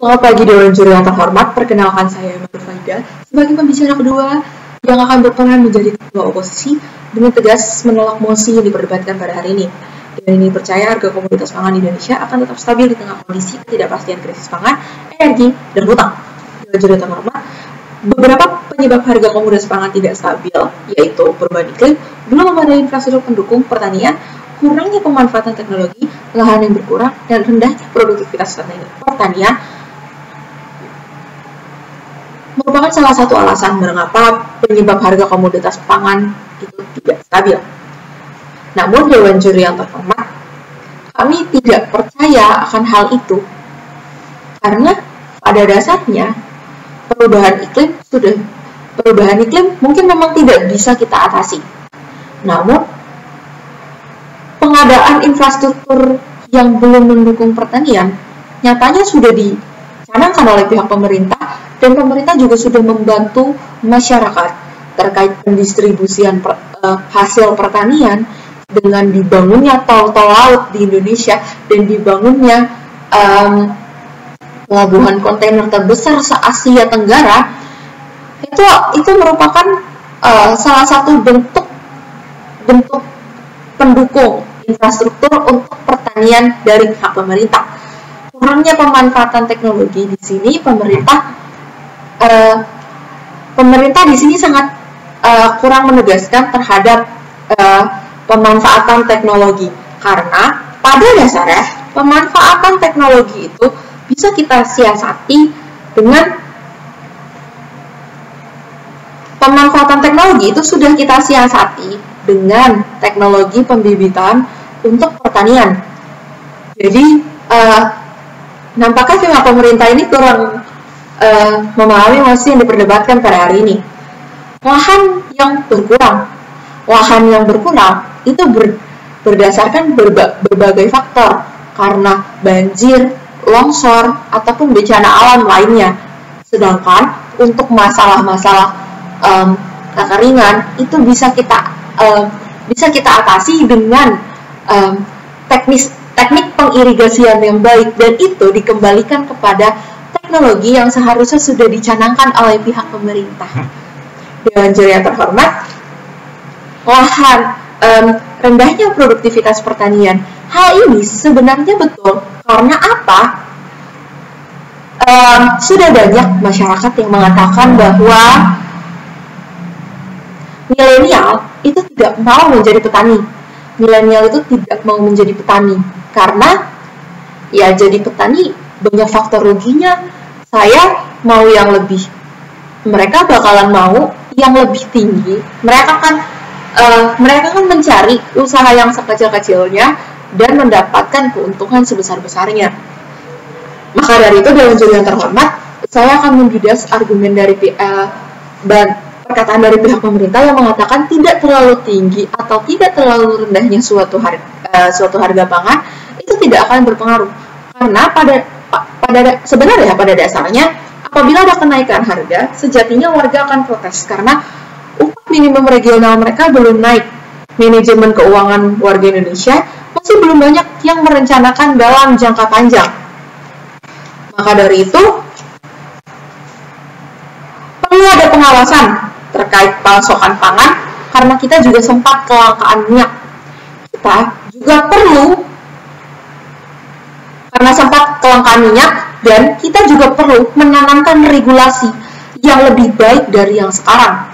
Selamat pagi Dewan Juri yang terhormat, perkenalkan saya Matur Faida sebagai pembicara kedua yang akan berperan menjadi ketua oposisi dengan tegas menolak mosi yang diperdebatkan pada hari ini. Dewan ini percaya harga komoditas pangan di Indonesia akan tetap stabil di tengah kondisi ketidakpastian krisis pangan, energi, dan hutang. Dewan Juri yang terhormat, beberapa penyebab harga komoditas pangan tidak stabil, yaitu perubahan iklim, belum memadai infrastruktur pendukung pertanian, kurangnya pemanfaatan teknologi, lahan yang berkurang, dan rendahnya produktivitas pertanian merupakan salah satu alasan mengapa penyebab harga komoditas pangan itu tidak stabil. Namun Dewan Juri yang terhormat, kami tidak percaya akan hal itu karena pada dasarnya perubahan iklim mungkin memang tidak bisa kita atasi. Namun pengadaan infrastruktur yang belum mendukung pertanian nyatanya sudah dicanangkan oleh pihak pemerintah, dan pemerintah juga sudah membantu masyarakat terkait pendistribusian hasil pertanian dengan dibangunnya tol-tol laut di Indonesia dan dibangunnya pelabuhan kontainer terbesar se-Asia Tenggara. Itu merupakan salah satu bentuk pendukung infrastruktur untuk pertanian dari pihak pemerintah. Kurangnya pemanfaatan teknologi di sini pemerintah di sini sangat kurang menegaskan terhadap pemanfaatan teknologi, karena pada dasarnya pemanfaatan teknologi itu bisa kita siasati dengan teknologi pembibitan untuk pertanian. Jadi nampaknya pihak pemerintah ini kurang memahami mosi yang diperdebatkan pada hari ini. Lahan yang berkurang itu berdasarkan berbagai faktor, karena banjir, longsor, ataupun bencana alam lainnya. Sedangkan untuk masalah-masalah kekeringan itu bisa kita atasi dengan teknik pengirigasian yang baik, dan itu dikembalikan kepada teknologi yang seharusnya sudah dicanangkan oleh pihak pemerintah. Dewan Juri yang terhormat, rendahnya produktivitas pertanian, hal ini sebenarnya betul. Karena apa? Sudah banyak masyarakat yang mengatakan bahwa milenial itu tidak mau menjadi petani. Milenial itu tidak mau menjadi petani karena ya jadi petani banyak faktor ruginya. Saya mau yang lebih, mereka bakalan mau yang lebih tinggi. Mereka kan mencari usaha yang sekecil-kecilnya dan mendapatkan keuntungan sebesar-besarnya. Maka dari itu, Dewan Juri yang terhormat, saya akan membidas argumen dari perkataan dari pihak pemerintah yang mengatakan tidak terlalu tinggi atau tidak terlalu rendahnya suatu harga pangan itu tidak akan berpengaruh, karena pada dasarnya apabila ada kenaikan harga, sejatinya warga akan protes karena upah minimum regional mereka belum naik. Manajemen keuangan warga Indonesia masih belum banyak yang merencanakan dalam jangka panjang. Maka dari itu perlu ada pengawasan terkait pasokan pangan, karena kita juga sempat kelangkaan minyak. Kita juga perlu, karena sempat kelangkaan minyak, dan kita juga perlu menanamkan regulasi yang lebih baik dari yang sekarang.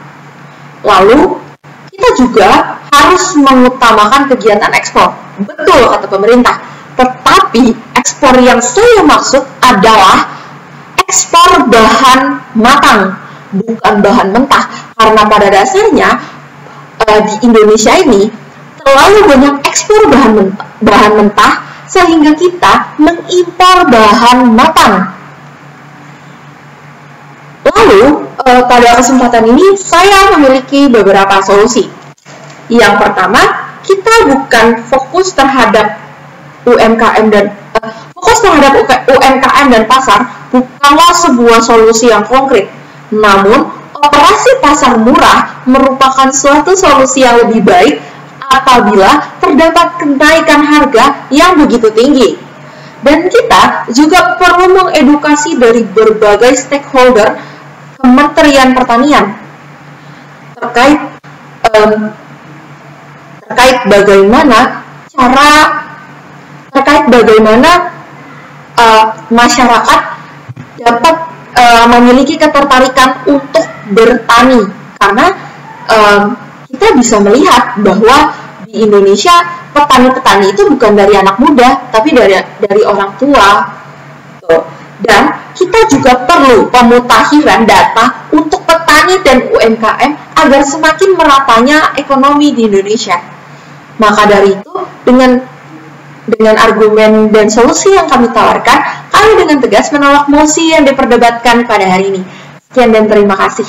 Lalu kita juga harus mengutamakan kegiatan ekspor. Betul kata pemerintah, tetapi ekspor yang saya maksud adalah ekspor bahan matang, bukan bahan mentah. Karena pada dasarnya di Indonesia ini terlalu banyak ekspor bahan mentah sehingga kita mengimpor bahan matang. Lalu pada kesempatan ini saya memiliki beberapa solusi. Yang pertama, kita bukan fokus terhadap UMKM dan pasar bukanlah sebuah solusi yang konkret. Namun, operasi pasar murah merupakan suatu solusi yang lebih baik apabila terdapat kenaikan harga yang begitu tinggi. Dan kita juga perlu mengedukasi dari berbagai stakeholder Kementerian Pertanian terkait bagaimana masyarakat dapat memiliki ketertarikan untuk bertani, karena kita bisa melihat bahwa di Indonesia petani-petani itu bukan dari anak muda, tapi dari orang tua. Dan kita juga perlu pemutakhiran data untuk petani dan UMKM agar semakin meratanya ekonomi di Indonesia. Maka dari itu, dengan argumen dan solusi yang kami tawarkan, kami dengan tegas menolak mosi yang diperdebatkan pada hari ini. Sekian dan terima kasih.